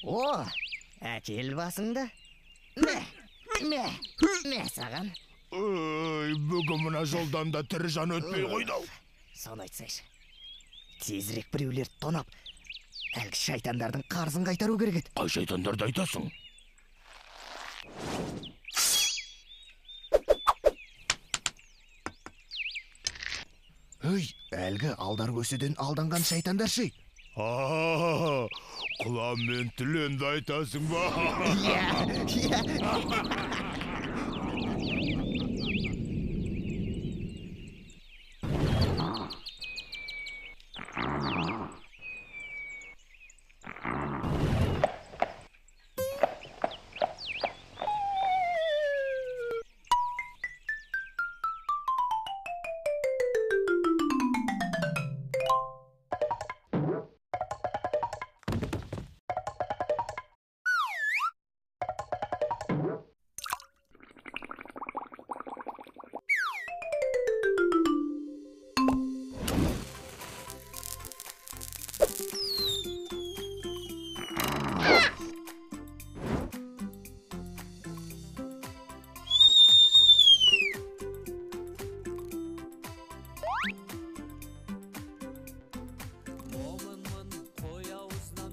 О, әкел басыңды. Мә саған. Бүгін мына жолдан да тірі жан өтпей қойды-ау. Соны айтсайшы. Тезірек біреулерді тонап, әлгі шайтандардың қарызын қайтару керек еді. Қай шайтандарды айтасың? Әлгі алдар көседен алданған шайтандар ше. Құлан мен түленді айтасың ба?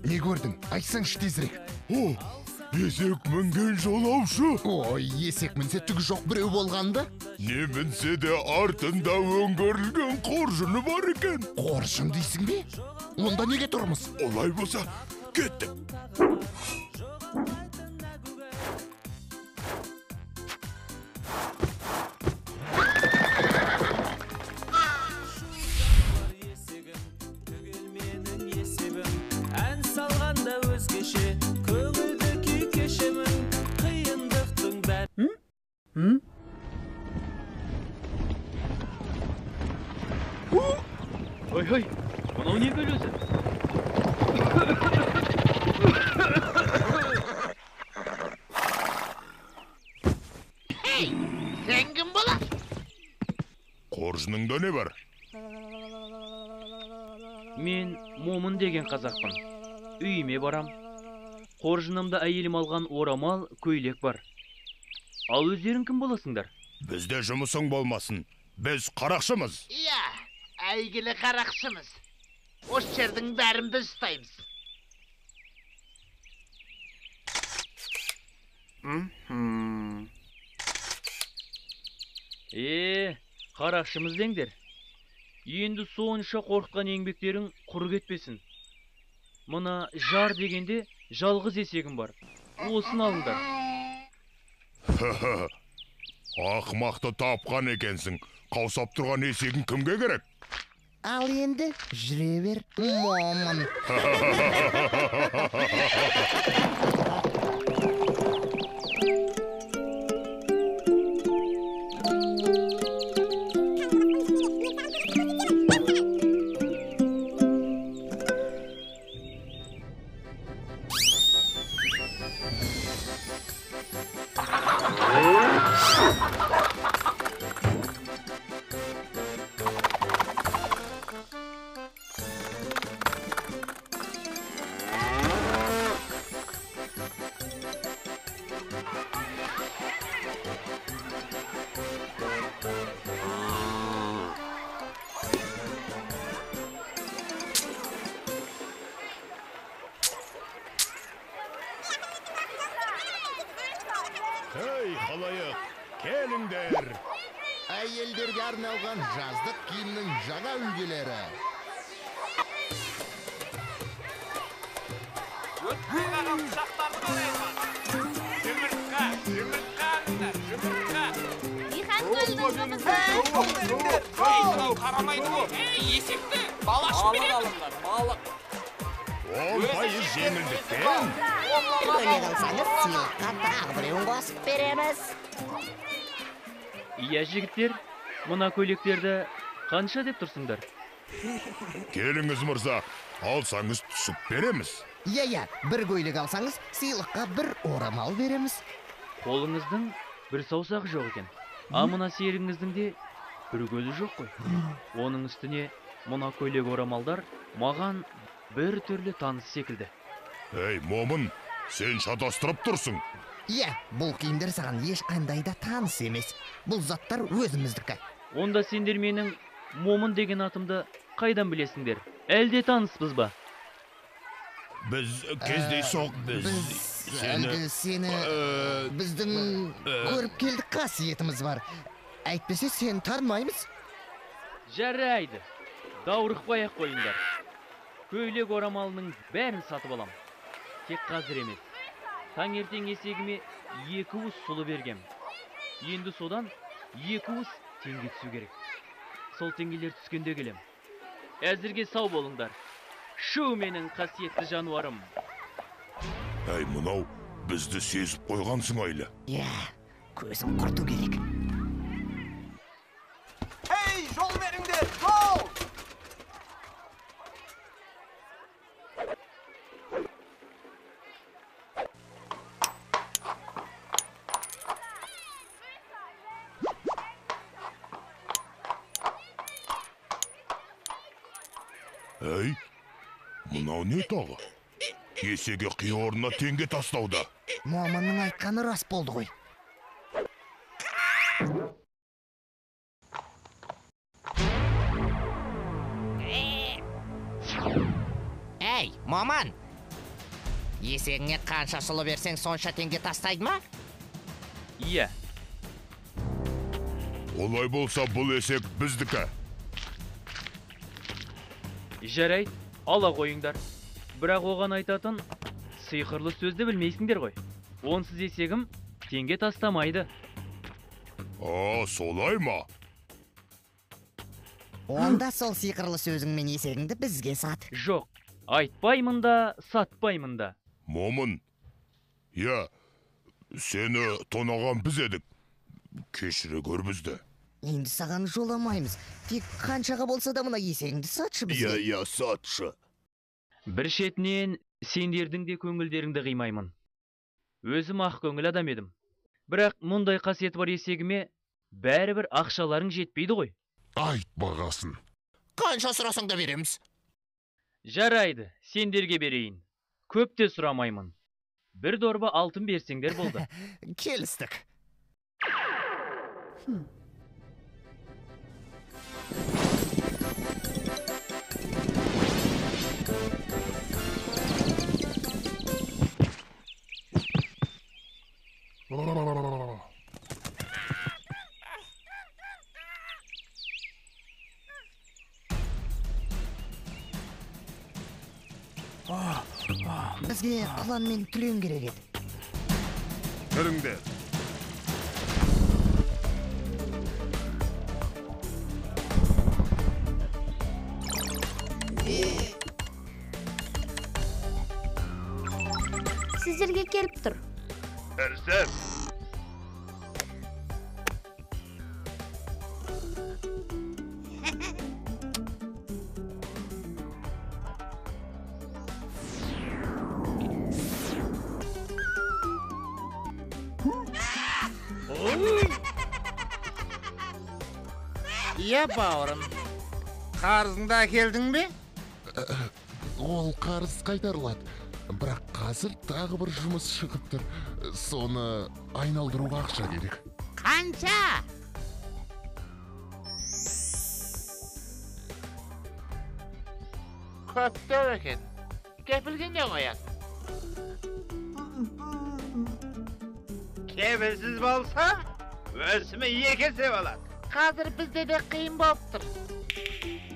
Не көрдің? Айтсаңшы тезірек. Есек мінген жолаушы. Ой, есек мінсе түгі жоқ біреу болғанды? Не мінсе де артында өңгерілген қоржыны бар екен. Қоржын дейсің бе? Онда неге тұрмыз? Олай болса, кеттік. Ой, мынау не бөлөзі? Сен кім боласың? Қоржыныңда не бар? Мен Момын деген қазақпын. Үйіме барам. Қоржынымда әйелім алған орамал, көйлек бар. Ал өздерің кім боласыңдар? Бізде жұмысың болмасын. Біз қарақшымыз. Иә, әйгілі қарақшымыз. Осы жердің бәрін біз ұстаймыз. Қарақшымыз деңдер. Енді сонша қорқытқан еңбектерің құр кетпесін. Мына жар дегенде жалғыз есегім бар. Осын алыңдар. Ақымақты тапқан екенсің. Қаусап тұрған есегің кімге керек? Ал енді жүре бер, Момын. Халайық, келіңдер. Әйелдерге арналған жаздық киімнің жаңа үлгілері. Дихан көлдіңізді. Қарамайды. Есекті балашып береді. Балық. 10% жеңілдікпен. Көне қалсаңыз, сыйлыққа тағы біреуін қосып береміз. Иә, жігіттер, мына көйлектерді қанша деп тұрсыңдар? Келіңіз мырза, алсаңыз түсіп береміз. Иә, бір көйлек алсаңыз, сыйлыққа бір орамал береміз. Қолыңыздың бір саусағы жоқ екен. А мына серігіңіздің де бір көзі жоқ қой. Оның үстіне мына көйлек орамалдар маған бір түрлі таныс секілді. Ей, момын, сен шатастырып тұрсың. Иә, бұл киімдер саған ешқандай да таныс емес. Бұл заттар өзіміздікі. Онда сендер менің момын деген атымды қайдан білесіңдер? Әлде таныспыз ба? Біз кездейсоқ, біз әлгі сені біздің көріп келдік қасиетіміз бар. Әйтпесе сен танымаймыз. Жарайды. Даурықпай ақ қойыңдар. Көйлек орамалының бәрін сатып алам. Тек қазір емес. Таңертең есегіме 2 уыс сұлы бергем. Енді содан 2 уыс теңге түсу керек. Сол теңгелер түскенде келем. Әзірге сау болыңдар. Шу менің қасиетті жануарым. Әй, мынау, бізді сезіп қойғансың айлы. Иә, көзін құрту керек. Hey, жол беріңдер, жол! Әй, мынау не тағы? Есеге қиорына теңге тастауда. Момынның айтқаны рас болды ғой. Әй, момын! Есегіңе қанша сұлы берсең, сонша теңге тастайды ма? Иә, Олай болса, бұл есек біздікі. жарайды, ала қойыңдар. Бірақ оған айтатын сиқырлы сөзді білмейсіңдер ғой. Онсыз есегім теңге тастамайды. Солай ма? Онда сол сиқырлы сөзіңмен есегіңді бізге сат. Жоқ, айтпаймын да, сатпаймын да. Момын, я, сені тонаған біз едік. Кешіре көр бізді. Енді саған жоламаймыз. Тек қаншаға болса да мына есегіңді сатшы бізге. Иә, сатшы. Бір шетінен сендердің де көңілдеріңді қимаймын. Өзім ақ көңіл адам едім. Бірақ мұндай қасиеті бар есегіме бәрібір ақшаларың жетпейді ғой. Айт бағасын. Қанша сұрасаң да береміз. Жарайды, сендерге берейін. Көп те сұрамаймын. Бір дорба алтын берсеңдер болды. Келістік. Бізге құлан мен түлен керек еді. Кіріңдер. Сіздерге келіп тұр. Әрсен. Иә, бауырым. Қарызыңды әкелдің бе? Ол қарыз қайтарылады. Бірақ қазір тағы бір жұмыс шығып тұр. Соны айналдыруға ақша керек. Қанша? Көптеу екен. Кепілгенде қоясың. Кепілсіз болса, өсімі 2 есе болады. Қазір бізде де қиын болып тұр.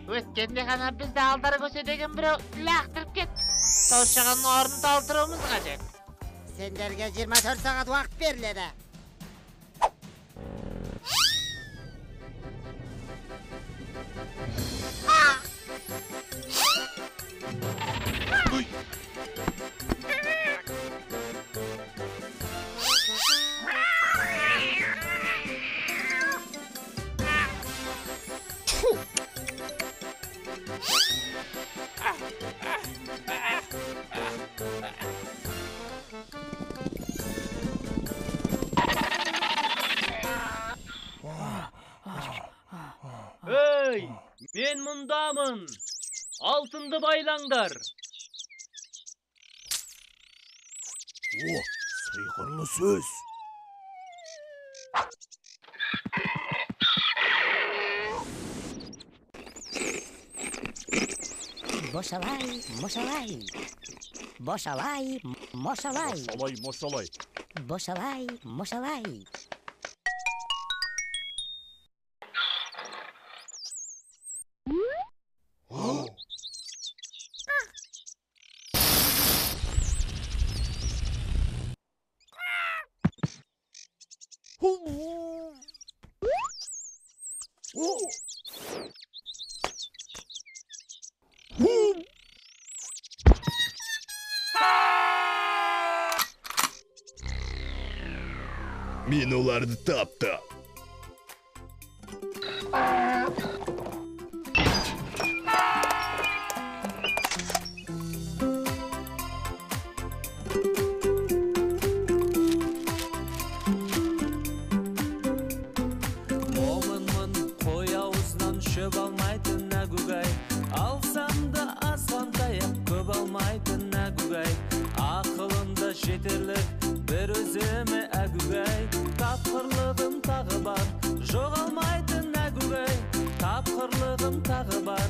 Өткенде ғана бізді алдары көсетеген біреу лақтырып кет. Сол шығын орнын толтыруымыз қажет. Сендерге 24 сағат уақыт беріледі. Ей, мен мұндамын. Алтынды байлаңдар. О, сыйқырлы сөз. Бошалай, мошалай. Бошалай, мошалай. Мошалай. Бошалай, мошалай. Мен оларды таптым. Момынмын қой аузынан шөп алмайтын әгугай, алсам да асан таяп көп алмайтын әгугай, ақылымда жетерлік бір өзіме әгугай, тапқырлығым тағы бар, жоғалмайтын әгугай, тапқырлығым тағы бар,